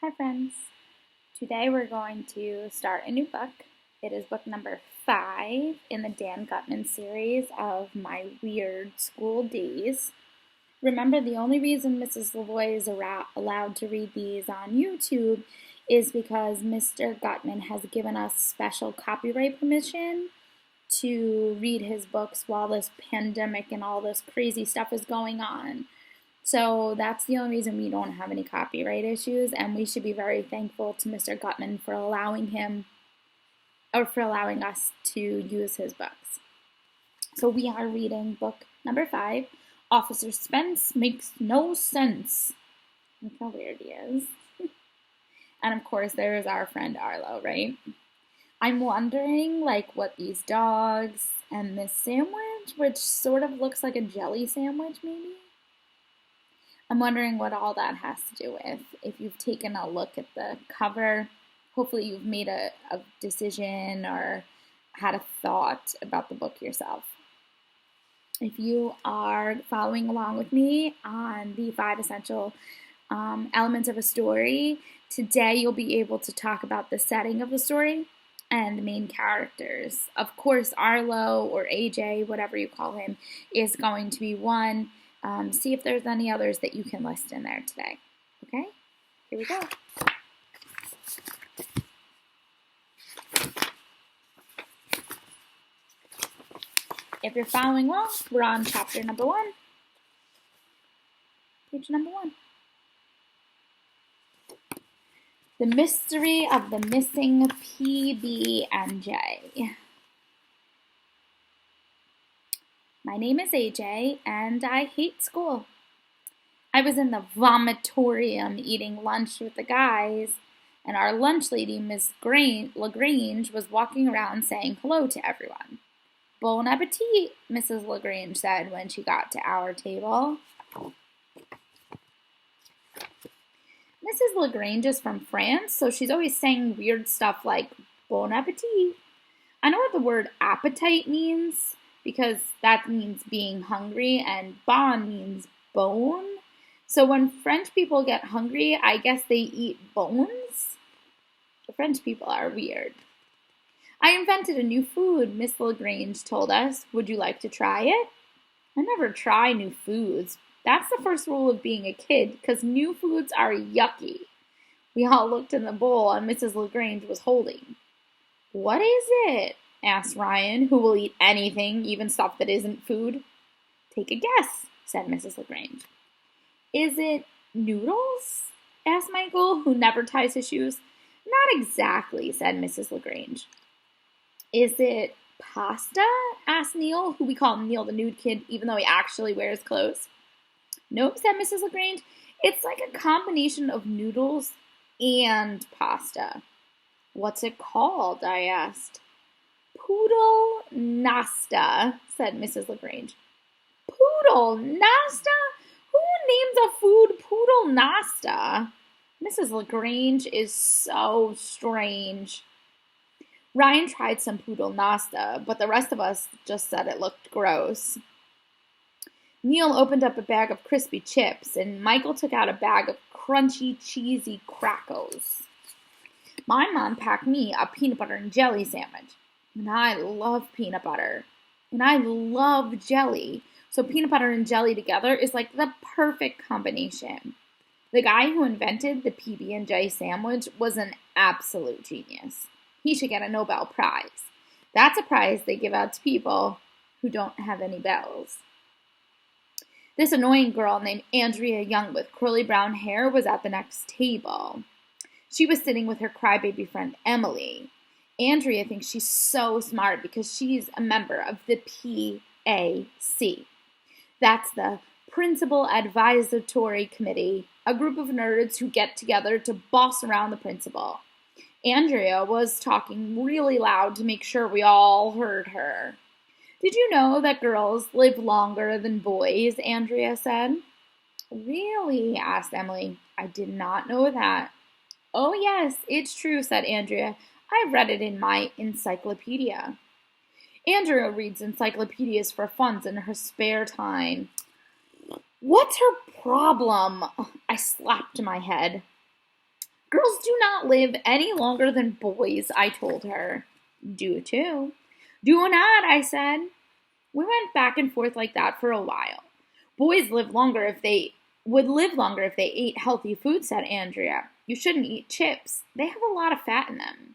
Hi friends. Today we're going to start a new book. It is book number 5 in the Dan Gutman series of My Weird School Days. Remember, the only reason Mrs. Lavoie is allowed to read these on YouTube is because Mr. Gutman has given us special copyright permission to read his books while this pandemic and all this crazy stuff is going on. So that's the only reason we don't have any copyright issues, and we should be very thankful to Mr. Gutman for allowing us to use his books. So we are reading book number 5, Officer Spence Makes No Sense. Look how weird he is. And of course, there is our friend Arlo, right? I'm wondering, what these dogs and this sandwich, which sort of looks like a jelly sandwich, maybe? I'm wondering what all that has to do with. If you've taken a look at the cover, hopefully you've made a decision or had a thought about the book yourself. If you are following along with me on the 5 essential elements of a story, today you'll be able to talk about the setting of the story and the main characters. Of course, Arlo or AJ, whatever you call him, is going to be one. See if there's any others that you can list in there today. Okay, here we go. If you're following along, we're on chapter number 1, page number 1. The mystery of the missing PB&J. My name is AJ, and I hate school. I was in the vomitorium eating lunch with the guys, and our lunch lady, Miss LaGrange, was walking around saying hello to everyone. Bon appetit, Mrs. LaGrange said when she got to our table. Mrs. LaGrange is from France, so she's always saying weird stuff like bon appetit. I know what the word appetite means, because that means being hungry, and bon means bone. So when French people get hungry, I guess they eat bones. The French people are weird. I invented a new food, Miss LaGrange told us. Would you like to try it? I never try new foods. That's the first rule of being a kid, because new foods are yucky. We all looked in the bowl and Mrs. LaGrange was holding. What is it? Asked Ryan, who will eat anything, even stuff that isn't food. Take a guess, said Mrs. LaGrange. Is it noodles? Asked Michael, who never ties his shoes. Not exactly, said Mrs. LaGrange. Is it pasta? Asked Neil, who we call Neil the nude kid, even though he actually wears clothes. Nope, said Mrs. LaGrange. It's like a combination of noodles and pasta. What's it called? I asked. Poodle Nasta, said Mrs. LaGrange. Poodle Nasta? Who names a food Poodle Nasta? Mrs. LaGrange is so strange. Ryan tried some Poodle Nasta, but the rest of us just said it looked gross. Neil opened up a bag of crispy chips, and Michael took out a bag of crunchy, cheesy crackers. My mom packed me a peanut butter and jelly sandwich. And I love peanut butter. And I love jelly. So peanut butter and jelly together is like the perfect combination. The guy who invented the PB&J sandwich was an absolute genius. He should get a Nobel Prize. That's a prize they give out to people who don't have any bells. This annoying girl named Andrea Young with curly brown hair was at the next table. She was sitting with her crybaby friend Emily. Andrea thinks she's so smart because she's a member of the PAC. That's the Principal Advisory Committee, a group of nerds who get together to boss around the principal. Andrea was talking really loud to make sure we all heard her. Did you know that girls live longer than boys? Andrea said. Really? Asked Emily. I did not know that. Oh, yes, it's true, said Andrea. I read it in my encyclopedia. Andrea reads encyclopedias for fun in her spare time. What's her problem? I slapped my head. Girls do not live any longer than boys, I told her. Do too. Do not, I said. We went back and forth like that for a while. Boys would live longer if they ate healthy food, said Andrea. You shouldn't eat chips. They have a lot of fat in them.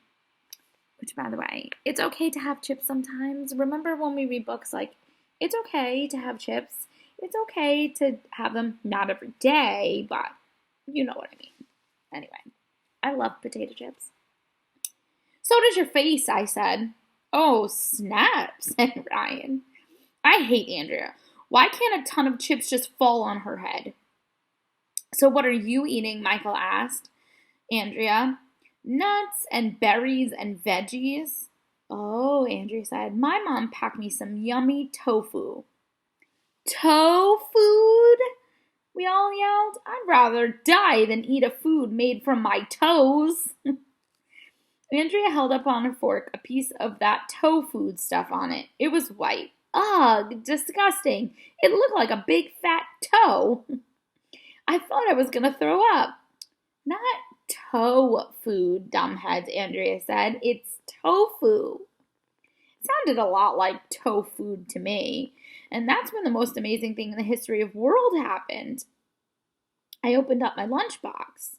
Which, by the way, it's okay to have chips sometimes. Remember when we read books like, it's okay to have chips. It's okay to have them not every day, but you know what I mean. Anyway, I love potato chips. So does your face, I said. Oh, snap, said Ryan. I hate Andrea. Why can't a ton of chips just fall on her head? So what are you eating? Michael asked Andrea. Nuts and berries and veggies. Oh, Andrea said, my mom packed me some yummy tofu. Tofu? We all yelled. I'd rather die than eat a food made from my toes. Andrea held up on her fork a piece of that tofu stuff on it. It was white. Ugh, disgusting. It looked like a big fat toe. I thought I was going to throw up. Not toe food, dumbheads, Andrea said. It's tofu. It sounded a lot like tofu to me. And that's when the most amazing thing in the history of the world happened. I opened up my lunchbox.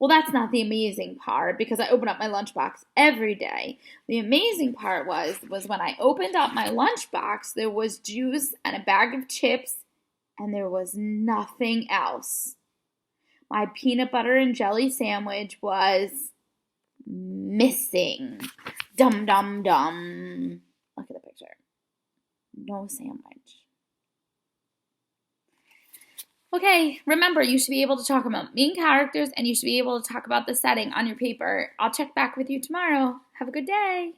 Well, that's not the amazing part because I open up my lunchbox every day. The amazing part was when I opened up my lunchbox, there was juice and a bag of chips, and there was nothing else. My peanut butter and jelly sandwich was missing. Dum, dum, dum. Look at the picture. No sandwich. Okay, remember, you should be able to talk about main characters and you should be able to talk about the setting on your paper. I'll check back with you tomorrow. Have a good day.